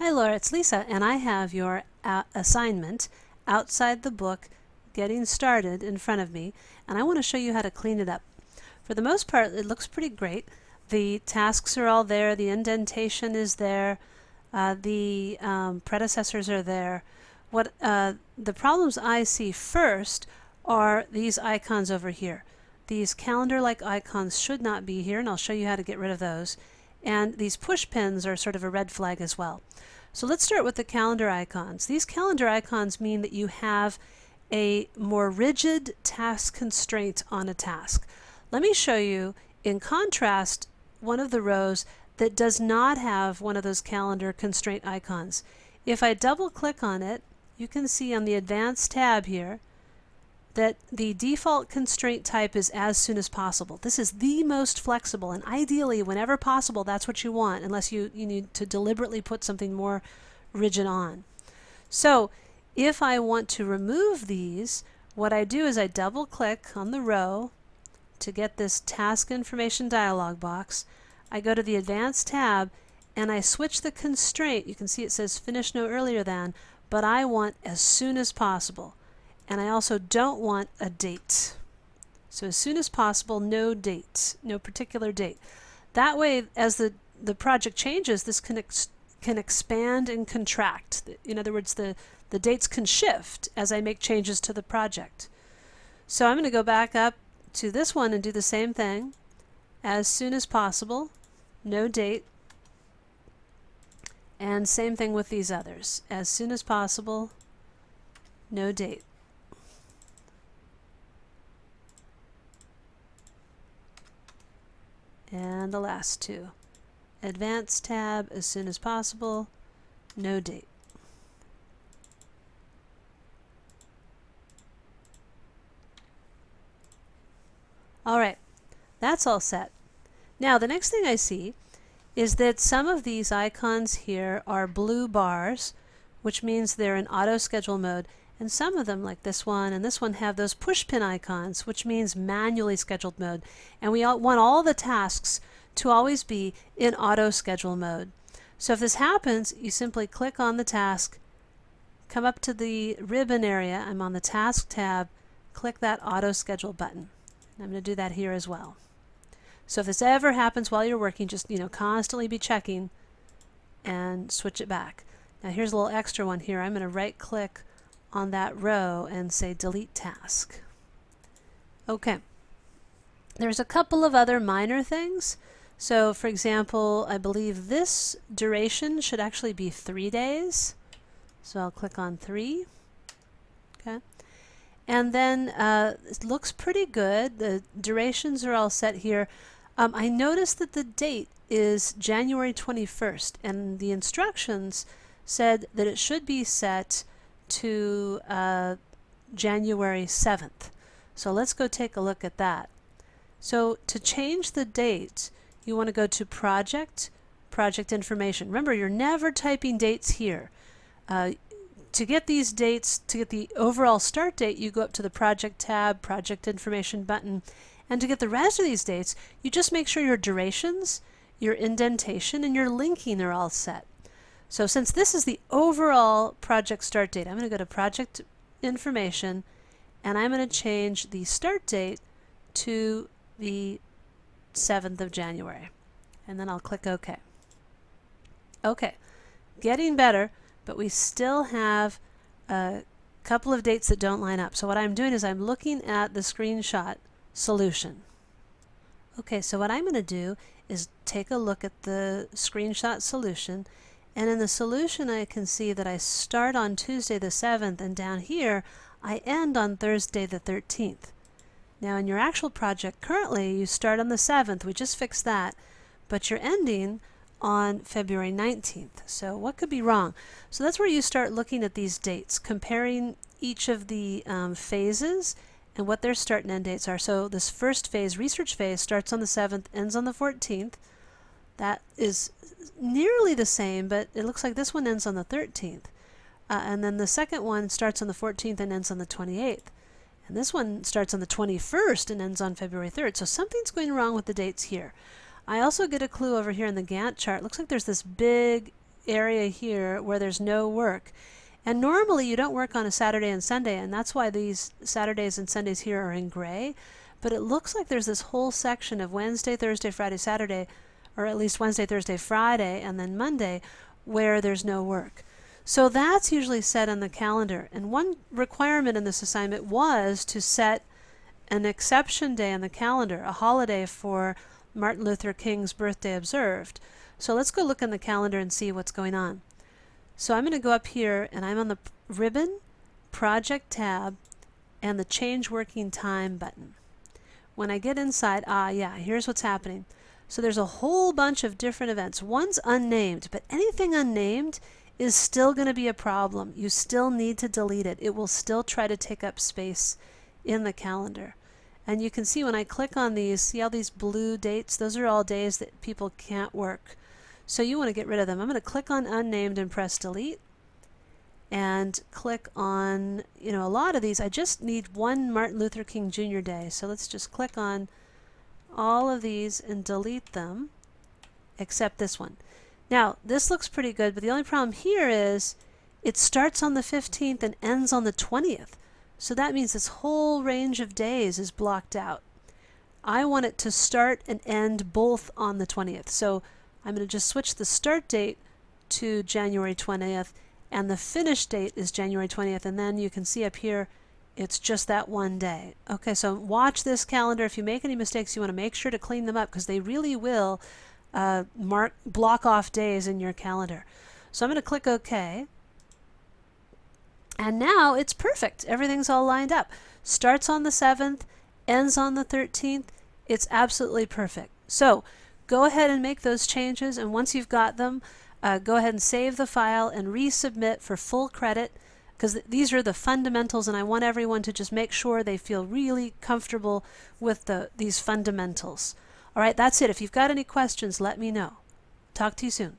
Hi Laura, it's Lisa, and I have your assignment outside the book, Getting Started, in front of me, and I want to show you how to clean it up. For the most part, it looks pretty great. The tasks are all there, the indentation is there, the predecessors are there. What the problems I see first are these icons over here. These calendar-like icons should not be here, and I'll show you how to get rid of those. And these push pins are sort of a red flag as well. So let's start with the calendar icons. These calendar icons mean that you have a more rigid task constraint on a task. Let me show you, in contrast, one of the rows that does not have one of those calendar constraint icons. If I double click on it, you can see on the Advanced tab here that the default constraint type is as soon as possible. This is the most flexible, and ideally, whenever possible, that's what you want, unless you need to deliberately put something more rigid on. So if I want to remove these, what I do is I double click on the row to get this task information dialog box. I go to the Advanced tab and I switch the constraint. You can see it says finish no earlier than, but I want as soon as possible. And I also don't want a date. So as soon as possible, no date, no particular date. That way, as the project changes, this can expand and contract. In other words, the dates can shift as I make changes to the project. So I'm going to go back up to this one and do the same thing. As soon as possible, no date. And same thing with these others. As soon as possible, no date. And the last two. Advanced tab, as soon as possible, no date. Alright, that's all set. Now the next thing I see is that some of these icons here are blue bars, which means they're in auto schedule mode, and some of them, like this one and this one, have those push pin icons, which means manually scheduled mode. And we want all the tasks to always be in auto schedule mode. So if this happens, you simply click on the task, come up to the ribbon area, I'm on the task tab, click that auto schedule button. And I'm going to do that here as well. So if this ever happens while you're working, just constantly be checking and switch it back. Now here's a little extra one here. I'm going to right click on that row and say delete task. Okay. There's a couple of other minor things. So for example, I believe this duration should actually be 3 days. So I'll click on 3. Okay. And then it looks pretty good. The durations are all set here. I noticed that the date is January 21st, and the instructions said that it should be set to January 7th. So let's go take a look at that. So to change the date, you want to go to Project, Project Information. Remember, you're never typing dates here. To get these dates, to get the overall start date, you go up to the Project tab, Project Information button, and to get the rest of these dates, you just make sure your durations, your indentation, and your linking are all set. So since this is the overall project start date, I'm going to go to Project Information, and I'm going to change the start date to the 7th of January. And then I'll click OK. Okay, getting better, but we still have a couple of dates that don't line up. So what I'm doing is I'm looking at the screenshot solution. Okay, so what I'm going to do is take a look at the screenshot solution, and in the solution I can see that I start on Tuesday the 7th, and down here I end on Thursday the 13th. Now in your actual project currently you start on the 7th, we just fixed that, but you're ending on February 19th. So what could be wrong? So that's where you start looking at these dates, comparing each of the phases and what their start and end dates are. So this first phase, research phase, starts on the 7th, ends on the 14th. That is nearly the same, but it looks like this one ends on the 13th. And then the second one starts on the 14th and ends on the 28th. And this one starts on the 21st and ends on February 3rd. So something's going wrong with the dates here. I also get a clue over here in the Gantt chart. Looks like there's this big area here where there's no work. And normally you don't work on a Saturday and Sunday, and that's why these Saturdays and Sundays here are in gray. But it looks like there's this whole section of Wednesday, Thursday, Friday, Saturday, or at least Wednesday, Thursday, Friday, and then Monday, where there's no work. So that's usually set on the calendar. And one requirement in this assignment was to set an exception day on the calendar, a holiday for Martin Luther King's birthday observed. So let's go look in the calendar and see what's going on. So I'm going to go up here, and I'm on the ribbon, project tab, and the change working time button. When I get inside, yeah, here's what's happening. So there's a whole bunch of different events. One's unnamed, but anything unnamed is still going to be a problem. You still need to delete it. It will still try to take up space in the calendar. And you can see when I click on these, see all these blue dates? Those are all days that people can't work. So you want to get rid of them. I'm going to click on unnamed and press delete. And click on, a lot of these. I just need one Martin Luther King Jr. Day. So let's just click on all of these and delete them, except this one. Now, this looks pretty good, but the only problem here is it starts on the 15th and ends on the 20th. So that means this whole range of days is blocked out. I want it to start and end both on the 20th. So I'm going to just switch the start date to January 20th, and the finish date is January 20th, and then you can see up here it's just that one day. Okay, so watch this calendar. If you make any mistakes, you want to make sure to clean them up, because they really will block off days in your calendar. So I'm going to click OK. And now it's perfect. Everything's all lined up. Starts on the 7th, ends on the 13th. It's absolutely perfect. So go ahead and make those changes, and once you've got them, go ahead and save the file and resubmit for full credit, because these are the fundamentals, and I want everyone to just make sure they feel really comfortable with these fundamentals. All right, that's it. If you've got any questions, let me know. Talk to you soon.